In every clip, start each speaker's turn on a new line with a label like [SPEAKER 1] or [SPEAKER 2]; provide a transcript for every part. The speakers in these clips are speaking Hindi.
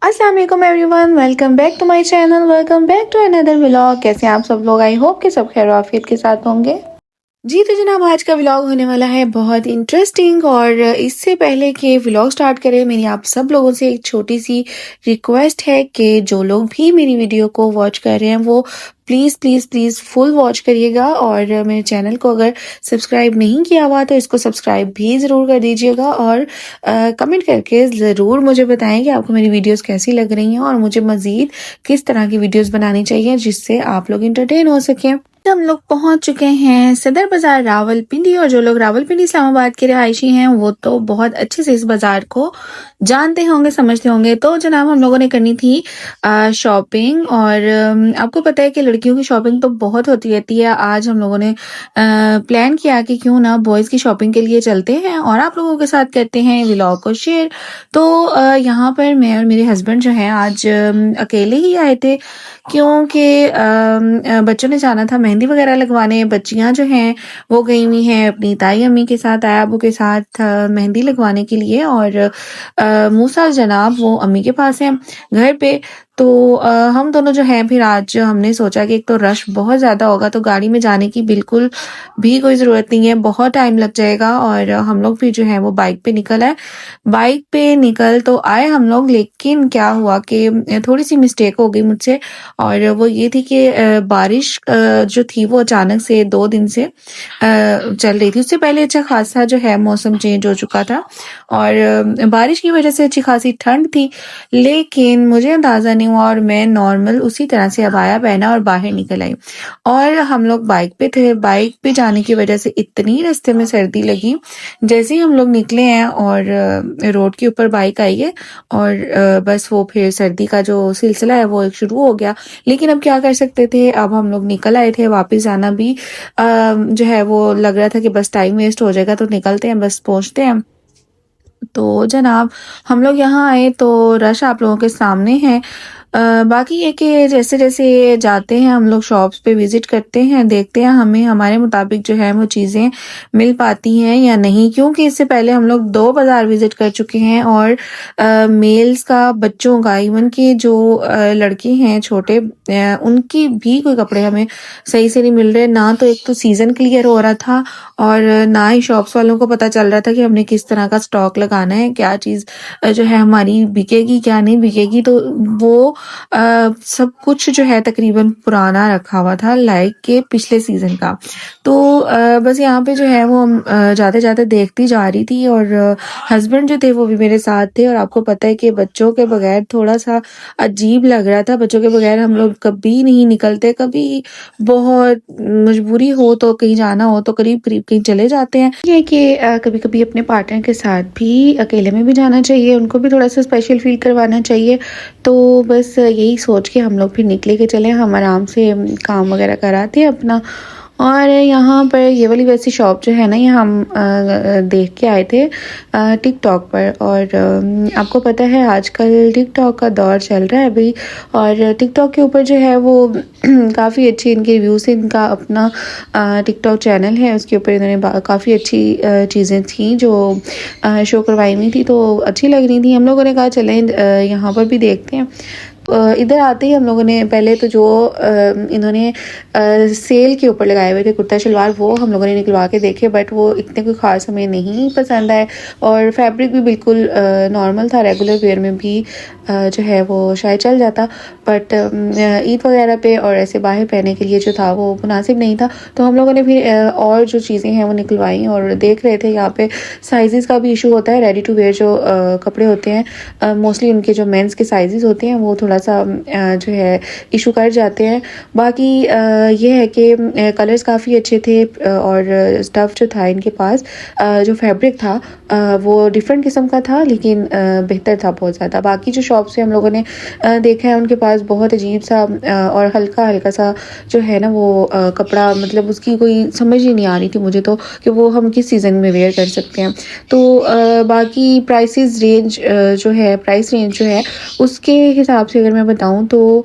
[SPEAKER 1] अस्सलाम वालेकुम everyone, welcome back to my channel, welcome back to another vlog. कैसे हैं आप सब लोग? आई होप कि सब खैर आफियत के साथ होंगे। जी तो जनाब, आज का व्लॉग होने वाला है बहुत इंटरेस्टिंग। और इससे पहले कि व्लॉग स्टार्ट करें, मेरी आप सब लोगों से एक छोटी सी रिक्वेस्ट है कि जो लोग भी मेरी वीडियो को वॉच कर रहे हैं वो please please please full watch करिएगा। और मेरे चैनल को अगर सब्सक्राइब नहीं किया हुआ तो इसको सब्सक्राइब भी ज़रूर कर दीजिएगा। और कमेंट करके ज़रूर मुझे बताएं कि आपको मेरी वीडियोस कैसी लग रही हैं और मुझे मज़ीद किस तरह की वीडियोस बनानी चाहिए जिससे आप लोग इंटरटेन हो सकें। हम लोग पहुंच चुके हैं सदर बाज़ार रावलपिंडी। और जो लोग रावलपिंडी इस्लामाबाद के रहायशी हैं वो तो बहुत अच्छे से इस बाज़ार को जानते होंगे, समझते होंगे। तो जनाब, हम लोगों ने करनी थी शॉपिंग। और आपको पता है कि लड़कियों की शॉपिंग तो बहुत होती रहती है। आज हम लोगों ने प्लान किया कि क्यों ना बॉयज़ की शॉपिंग के लिए चलते हैं और आप लोगों के साथ करते हैं व्लॉग को शेयर। तो यहाँ पर मैं और मेरे हस्बैंड जो हैं आज अकेले ही आए थे, क्योंकि बच्चों ने जाना था मेहंदी वगैरह लगवाने। बच्चियां जो हैं वो गई हुई हैं अपनी ताई अम्मी के साथ, आया अबू के साथ मेहंदी लगवाने के लिए। और मूसा जनाब वो अम्मी के पास हैं घर पे। तो हम दोनों जो हैं फिर आज हमने सोचा कि एक तो रश बहुत ज़्यादा होगा तो गाड़ी में जाने की बिल्कुल भी कोई ज़रूरत नहीं है, बहुत टाइम लग जाएगा। और हम लोग फिर जो है वो बाइक पे निकल आए। बाइक पे निकल तो आए हम लोग, लेकिन क्या हुआ कि थोड़ी सी मिस्टेक हो गई मुझसे। और वो ये थी कि बारिश जो थी वो अचानक से 2 दिन से चल रही थी। उससे पहले अच्छा खासा जो है मौसम चेंज हो चुका था और बारिश की वजह से अच्छी खासी ठंड थी, लेकिन मुझे अंदाज़ा नहीं हुआ और मैं नॉर्मल उसी तरह से अबाया पहना और बाहर निकल आई। और हम लोग बाइक पे थे, बाइक पे जाने की वजह से इतनी रास्ते में सर्दी लगी। जैसे ही हम लोग निकले हैं और रोड के ऊपर बाइक आई है और बस वो फिर सर्दी का जो सिलसिला है वो एक शुरू हो गया। लेकिन अब क्या कर सकते थे, अब हम लोग निकल आए थे। वापस जाना भी जो है वो लग रहा था कि बस टाइम वेस्ट हो जाएगा, तो निकलते हैं, बस पहुंचते हैं। तो जनाब, हम लोग यहाँ आए तो रश आप लोगों के सामने है। बाकी ये कि जैसे जैसे जाते हैं हम लोग शॉप्स पे विज़िट करते हैं, देखते हैं हमें हमारे मुताबिक जो है वो चीज़ें मिल पाती हैं या नहीं, क्योंकि इससे पहले हम लोग 2 बाज़ार विज़िट कर चुके हैं। और मेल्स का, बच्चों का, इवन कि जो लड़के हैं छोटे, उनकी भी कोई कपड़े हमें सही से नहीं मिल रहे। ना तो एक तो सीज़न क्लियर हो रहा था और ना ही शॉप्स वालों को पता चल रहा था कि हमने किस तरह का स्टॉक लगाना है, क्या चीज़ जो है हमारी बिकेगी, क्या नहीं बिकेगी। तो वो सब कुछ जो है तकरीबन पुराना रखा हुआ था, लाइक के पिछले सीज़न का। तो बस यहाँ पे जो है वो हम जाते-जाते देखती जा रही थी। और हस्बैंड जो थे वो भी मेरे साथ थे। और आपको पता है कि बच्चों के बगैर थोड़ा-सा अजीब लग रहा था। बच्चों के बगैर हम लोग कभी नहीं निकलते, कभी बहुत मजबूरी हो तो कहीं जाना हो तो करीब-करीब कहीं चले जाते हैं। ये कि कभी-कभी अपने पार्टनर के साथ भी अकेले में भी जाना चाहिए, उनको भी थोड़ा-सा स्पेशल फ़ील करवाना चाहिए। तो बस यही सोच के हम लोग फिर निकले कि चलें हम आराम से काम वगैरह कराते हैं अपना। और यहाँ पर ये वाली वैसी शॉप जो है ना, ये हम देख के आए थे टिकटॉक पर। और आपको पता है आजकल टिकटॉक का दौर चल रहा है अभी। और टिकटॉक के ऊपर जो है वो काफ़ी अच्छी इनके रिव्यूज़, इनका अपना टिकटॉक चैनल है, उसके ऊपर इन्होंने काफ़ी अच्छी चीज़ें थी जो शो करवाई हुई थी, तो अच्छी लग रही थी। हम लोगों ने कहा चलें यहाँ पर भी देखते हैं। इधर आते ही हम लोगों ने पहले तो जो इन्होंने सेल के ऊपर लगाए हुए थे कुर्ता शलवार, वो हम लोगों ने निकलवा के देखे, बट वो इतने कोई ख़ास हमें नहीं पसंद आए। और फैब्रिक भी बिल्कुल नॉर्मल था, रेगुलर वेयर में भी जो है वो शायद चल जाता, बट ईद वगैरह पे और ऐसे बाहर पहनने के लिए जो था वो मुनासिब नहीं था। तो हम लोगों ने फिर और जो चीज़ें हैं वो निकलवाई और देख रहे थे। यहाँ पे साइज़ का भी इशू होता है, रेडी टू वेयर जो कपड़े होते हैं मोस्टली उनके जो मेंस के साइज़ होते हैं वो थोड़ा सा जो है इशू कर जाते हैं। बाकी ये है कि कलर्स काफ़ी अच्छे थे और स्टफ़ जो था इनके पास, जो फैब्रिक था वो डिफरेंट किस्म का था, लेकिन बेहतर था बहुत ज़्यादा। बाकी जो शॉप से हम लोगों ने देखा है उनके पास बहुत अजीब सा और हल्का हल्का सा जो है ना वो कपड़ा, मतलब उसकी कोई समझ ही नहीं आ रही थी मुझे तो कि वो हम किस सीज़न में वेयर कर सकते हैं। तो बाकी प्राइस रेंज जो है उसके हिसाब से अगर मैं बताऊँ तो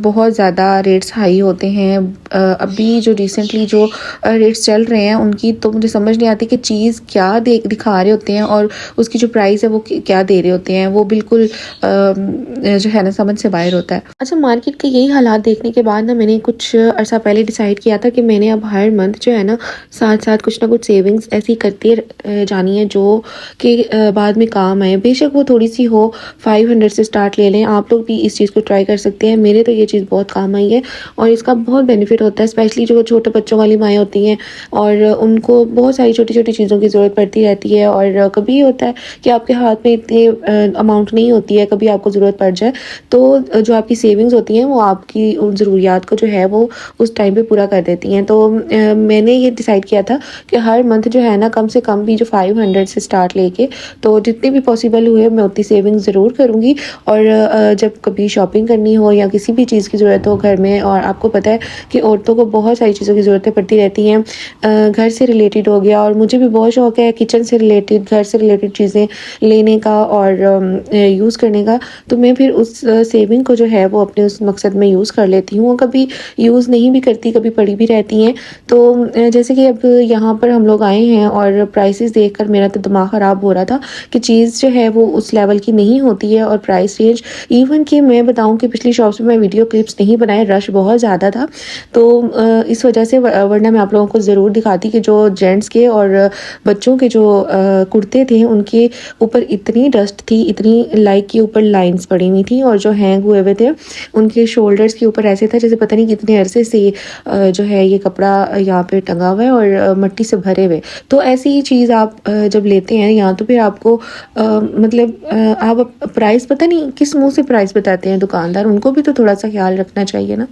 [SPEAKER 1] बहुत ज़्यादा रेट्स हाई होते हैं। अभी जो रिसेंटली जो रेट्स चल रहे हैं उनकी तो मुझे समझ नहीं आती कि चीज़ क्या दिखा रहे होते हैं और उसकी जो प्राइस है वो क्या दे रहे होते हैं, वो बिल्कुल जो है ना समझ से बाहर होता है। अच्छा, मार्केट के यही हालात देखने के बाद ना मैंने कुछ अर्सा पहले डिसाइड किया था कि मैंने अब हर मंथ जो है ना साथ साथ कुछ ना कुछ सेविंग्स ऐसी करती जानी है जो कि बाद में काम आए। बेशक वो थोड़ी सी हो, 500 से स्टार्ट ले लें। आप लोग भी इस चीज़ को ट्राई कर सकते हैं। मेरे तो ये चीज़ बहुत काम आई है और इसका बहुत बेनिफिट होता है, स्पेशली जो छोटे बच्चों वाली माएँ होती हैं और उनको बहुत सारी छोटी छोटी चीज़ों की ज़रूरत पड़ती रहती है। और कभी होता है कि आपके हाथ में इतनी अमाउंट नहीं होती है, कभी आपको ज़रूरत पड़ जाए तो जो आपकी सेविंग्स होती हैं वो आपकी उन ज़रूरियात को जो है वो उस टाइम पे पूरा कर देती हैं। तो मैंने ये डिसाइड किया था कि हर मंथ जो है ना कम से कम भी जो 500 से स्टार्ट लेके तो जितनी भी पॉसिबल हुए मैं उतनी सेविंग ज़रूर करूँगी। और जब कभी शॉपिंग करनी हो या किसी भी चीज़ की ज़रूरत हो घर में, और आपको पता है कि औरतों को बहुत सारी चीज़ों की ज़रूरतें पड़ती रहती हैं, घर से रिलेटेड हो गया, और मुझे भी बहुत शौक है किचन से रिलेटेड, घर से रिलेटेड चीज़ें लेने का और यूज़ करने का। तो मैं फिर उस सेविंग को जो है वो अपने उस मकसद में यूज़ कर लेती हूँ। कभी यूज़ नहीं भी करती, कभी पड़ी भी रहती हैं। तो जैसे कि अब यहाँ पर हम लोग आए हैं और प्राइसेस देखकर मेरा तो दिमाग ख़राब हो रहा था कि चीज़ जो है वो उस लेवल की नहीं होती है और प्राइस रेंज, इवन कि मैं बताऊँ कि पिछली शॉप्स में मैं वीडियो क्लिप्स नहीं बनाए, रश बहुत ज़्यादा था। तो इस वजह से वरना मैं आप लोगों को ज़रूर दिखाती कि जो जेंट्स के और बच्चों के जो कुर्ते थे उनके ऊपर इतनी डस्ट थी, इतनी लाइक के ऊपर लाइंस पड़ी हुई थी और जो हैंग हुए हुए थे उनके शोल्डर्स के ऊपर ऐसे था जैसे पता नहीं कितने अरसे से जो है ये कपड़ा यहाँ पे टंगा हुआ है और मिट्टी से भरे हुए। तो ऐसी ही चीज़ आप जब लेते हैं यहाँ तो फिर आपको मतलब आप प्राइस पता नहीं किस मुंह से प्राइस बताते हैं दुकानदार, उनको भी तो थोड़ा सा ख्याल रखना चाहिए ना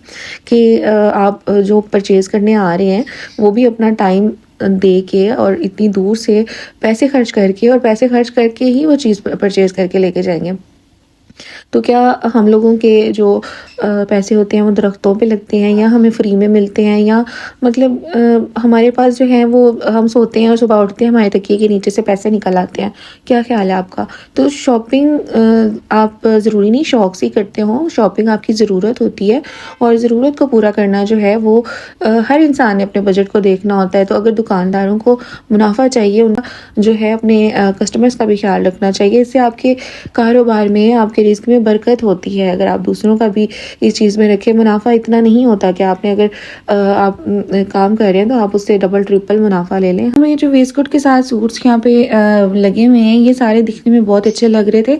[SPEAKER 1] कि आप जो परचेज़ करने आ रहे हैं वो भी अपना टाइम दे के और इतनी दूर से पैसे खर्च करके ही वो चीज़ परचेज़ करके लेके जाएंगे। तो क्या हम लोगों के जो पैसे होते हैं वो दरख्तों पे लगते हैं या हमें फ्री में मिलते हैं, या मतलब हमारे पास जो है वो हम सोते हैं और सुबह उठते हैं हमारे तकिए के नीचे से पैसे निकल आते हैं? क्या ख्याल है आपका? तो शॉपिंग आप ज़रूरी नहीं शौक से ही करते हो, शॉपिंग आपकी ज़रूरत होती है और ज़रूरत को पूरा करना जो है वो हर इंसान ने अपने बजट को देखना होता है। तो अगर दुकानदारों को मुनाफा चाहिए, उनका जो है अपने कस्टमर्स का भी ख्याल रखना चाहिए। इससे आपके कारोबार में, आपके रिस्क में बरकत होती है। अगर आप दूसरों का भी इस चीज़ में रखें, मुनाफा इतना नहीं होता कि आपने अगर आप काम कर रहे हैं तो आप उससे डबल ट्रिपल मुनाफा ले लें। हमें जो वेस्टकोट के साथ सूट्स यहाँ पे लगे हुए हैं, ये सारे दिखने में बहुत अच्छे लग रहे थे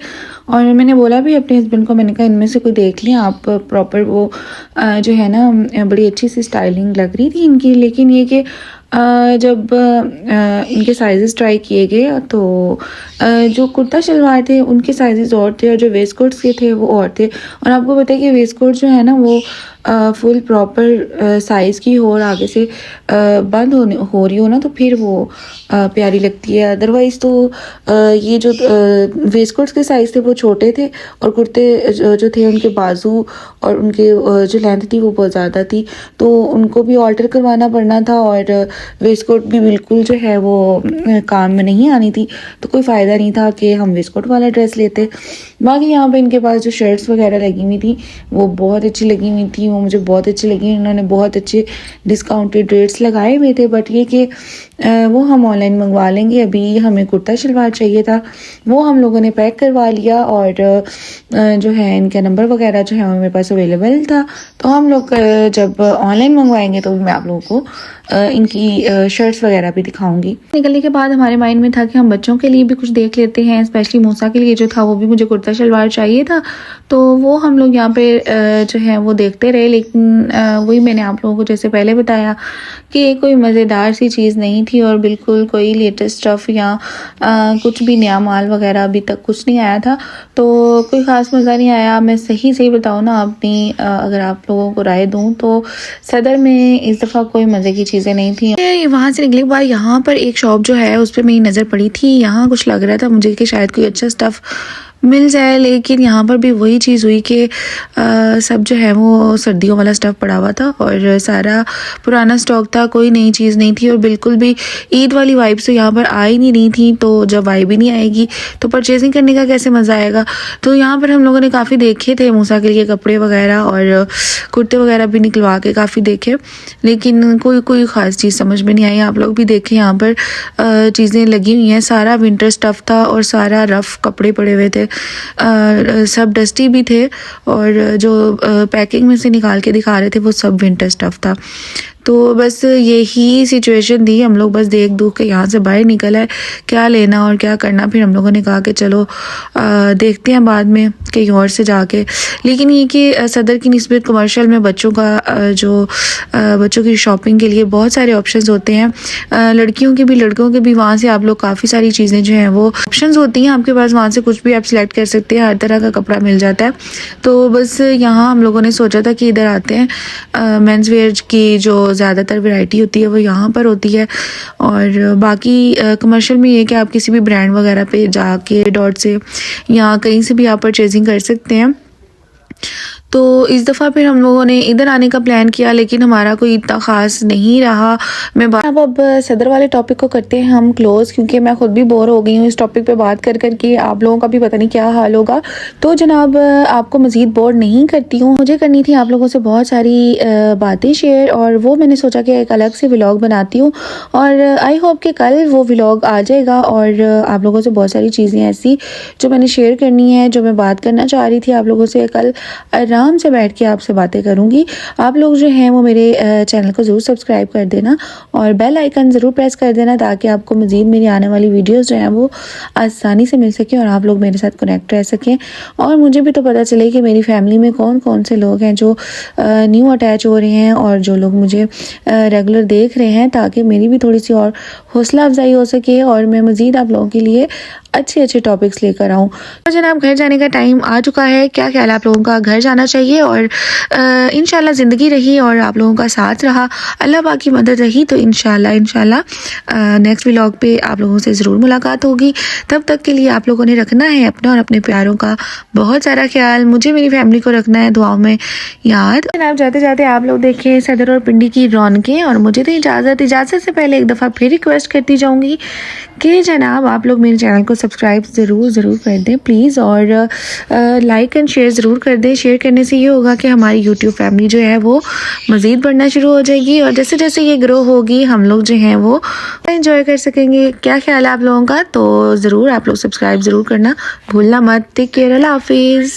[SPEAKER 1] और मैंने बोला भी अपने हस्बैंड को, मैंने कहा इनमें से कोई देख लें आप, प्रॉपर वो जो है ना बड़ी अच्छी सी स्टाइलिंग लग रही थी इनकी। लेकिन ये कि जब इनके साइज़ेस ट्राई किए गए तो जो कुर्ता शलवार थे उनके साइज़ेस और थे और जो वेस्ट कोट्स के थे वो और थे। और आपको पता है कि वेस्ट कोट जो है ना वो फुल प्रॉपर साइज़ की हो और आगे से बंद हो रही हो ना तो फिर वो प्यारी लगती है। अदरवाइज़ तो ये जो वेस्ट कोट्स के साइज़ थे वो छोटे थे और कुर्ते जो थे उनके बाजू और उनके जो लेंथ थी वो बहुत ज़्यादा थी, तो उनको भी ऑल्टर करवाना पड़ना था और वेस्ट कोट भी बिल्कुल जो है वो काम में नहीं आनी थी। तो कोई फ़ायदा नहीं था कि हम वेस्ट कोट वाला ड्रेस लेते। बाकी यहाँ पे इनके पास जो शर्ट्स वगैरह लगी हुई थी वो बहुत अच्छी लगी हुई थी, वो मुझे बहुत अच्छी लगी। उन्होंने बहुत अच्छे डिस्काउंटेड रेट्स लगाए हुए थे, बट ये कि वो हम ऑनलाइन मंगवा लेंगे। अभी हमें कुर्ता शलवार चाहिए था, वो हम लोगों ने पैक करवा लिया और जो है इनका नंबर वगैरह जो है मेरे पास अवेलेबल था। तो हम लोग जब ऑनलाइन मंगवाएंगे तो मैं आप लोगों को इनकी शर्ट्स वगैरह भी दिखाऊंगी। निकलने के बाद हमारे माइंड में था कि हम बच्चों के लिए भी कुछ देख लेते हैं, स्पेशली मूसा के लिए जो था वो भी मुझे कुर्ता शलवार चाहिए था। तो वो हम लोग यहाँ पे जो है वो देखते रहे, लेकिन वही मैंने आप लोगों को जैसे पहले बताया कि कोई मज़ेदार सी चीज़ नहीं थी और बिल्कुल कोई लेटेस्ट स्टफ़ या कुछ भी नया माल वगैरह अभी तक कुछ नहीं आया था, तो कोई ख़ास मज़ा नहीं आया। मैं सही बताऊँ ना अपनी अगर आप लोगों को राय दूँ तो सदर में इस दफ़ा कोई मज़े की चीज़ें नहीं थी। वहाँ से निकले के बाद यहाँ पर एक शॉप जो है उस पर मेरी नज़र पड़ी थी, यहाँ कुछ लग रहा था मुझे कि शायद कोई अच्छा स्टफ़ मिल जाए, लेकिन यहाँ पर भी वही चीज़ हुई कि सब जो है वो सर्दियों वाला स्टफ़ पड़ा हुआ था और सारा पुराना स्टॉक था, कोई नई चीज़ नहीं थी और बिल्कुल भी ईद वाली वाइब्स तो यहाँ पर आ ही नहीं रही थी। तो जब वाइब ही नहीं आएगी तो परचेजिंग करने का कैसे मज़ा आएगा। तो यहाँ पर हम लोगों ने काफ़ी देखे थे मूसा के लिए कपड़े वगैरह और कुर्ते वगैरह भी निकलवा के काफ़ी देखे, लेकिन कोई ख़ास चीज़ समझ में नहीं आई। आप लोग भी देखें यहाँ पर चीज़ें लगी हुई हैं, सारा विंटर स्टफ़ था और सारा रफ़ कपड़े पड़े हुए थे, सब डस्टी भी थे और जो पैकिंग में से निकाल के दिखा रहे थे वो सब विंटर स्टफ़ था। तो बस यही सिचुएशन थी, हम लोग बस देख दूख के यहाँ से बाहर निकल आए, क्या लेना और क्या करना। फिर हम लोगों ने कहा कि चलो देखते हैं बाद में कहीं और से जाके। लेकिन ये कि सदर की निस्बत कमर्शियल में बच्चों का बच्चों की शॉपिंग के लिए बहुत सारे ऑप्शंस होते हैं, लड़कियों के भी लड़कों के भी। वहाँ से आप लोग काफ़ी सारी चीज़ें जो हैं वो ऑप्शंस होती हैं आपके पास, वहाँ से कुछ भी आप सिलेक्ट कर सकते हैं, हर तरह का कपड़ा मिल जाता है। तो बस यहाँ हम लोगों ने सोचा था कि इधर आते हैं, मेंस वेयर की जो ज़्यादातर वैरायटी होती है वो यहाँ पर होती है और बाकी कमर्शियल में ये कि आप किसी भी ब्रांड वगैरह पे जाके डॉट से या कहीं से भी आप परचेजिंग कर सकते हैं। तो इस दफ़ा फिर हम लोगों ने इधर आने का प्लान किया, लेकिन हमारा कोई इतना ख़ास नहीं रहा। अब सदर वाले टॉपिक को करते हैं हम क्लोज़, क्योंकि मैं ख़ुद भी बोर हो गई हूँ इस टॉपिक पे बात कर कर के, आप लोगों का भी पता नहीं क्या हाल होगा। तो जनाब आपको मज़ीद बोर नहीं करती हूँ, मुझे करनी थी आप लोगों से बहुत सारी बातें शेयर, और वो मैंने सोचा कि एक अलग से व्लॉग बनाती हूँ और आई होप कि कल वो व्लॉग आ जाएगा और आप लोगों से बहुत सारी चीज़ें ऐसी जो मैंने शेयर करनी है, जो मैं बात करना चाह रही थी आप लोगों से, कल आराम से बैठ के आपसे बातें करूंगी। आप लोग जो हैं वो मेरे चैनल को ज़रूर सब्सक्राइब कर देना और बेल आइकन ज़रूर प्रेस कर देना, ताकि आपको मज़ीद मेरी आने वाली वीडियोस जो हैं वो आसानी से मिल सकें और आप लोग मेरे साथ कनेक्ट रह सकें। और मुझे भी तो पता चले कि मेरी फैमिली में कौन कौन से लोग हैं जो न्यू अटैच हो रहे हैं और जो लोग मुझे रेगुलर देख रहे हैं, ताकि मेरी भी थोड़ी सी और हौसला अफजाई हो सके और मैं मज़ीद आप लोगों के लिए अच्छे अच्छे टॉपिक्स लेकर आऊँ। तो जनाब घर जाने का टाइम आ चुका है, क्या ख्याल है आप लोगों का? घर जाना चाहिए और इंशाल्लाह ज़िंदगी रही और आप लोगों का साथ रहा, अल्लाह पाक की मदद रही, तो इंशाल्लाह नेक्स्ट व्लॉग पे आप लोगों से ज़रूर मुलाकात होगी। तब तक के लिए आप लोगों ने रखना है अपना और अपने प्यारों का बहुत सारा ख्याल, मुझे मेरी फैमिली को रखना है दुआओं में याद। जनाब जाते जाते आप लोग देखें सदर और पिंडी की रौनकें, और मुझे तो इजाज़त से पहले एक दफ़ा फिर रिक्वेस्ट करती जाऊँगी कि जनाब आप लोग मेरे चैनल को सब्सक्राइब ज़रूर कर दें प्लीज़, और लाइक एंड शेयर ज़रूर कर दें। शेयर करने से ये होगा कि हमारी यूट्यूब फैमिली जो है वो मज़ीद बढ़ना शुरू हो जाएगी और जैसे जैसे ये ग्रो होगी हम लोग जो हैं वो एंजॉय कर सकेंगे। क्या ख्याल है आप लोगों का? तो ज़रूर आप लोग सब्सक्राइब ज़रूर करना भूलना मत। टेक केयर, अल्लाह हाफिज़।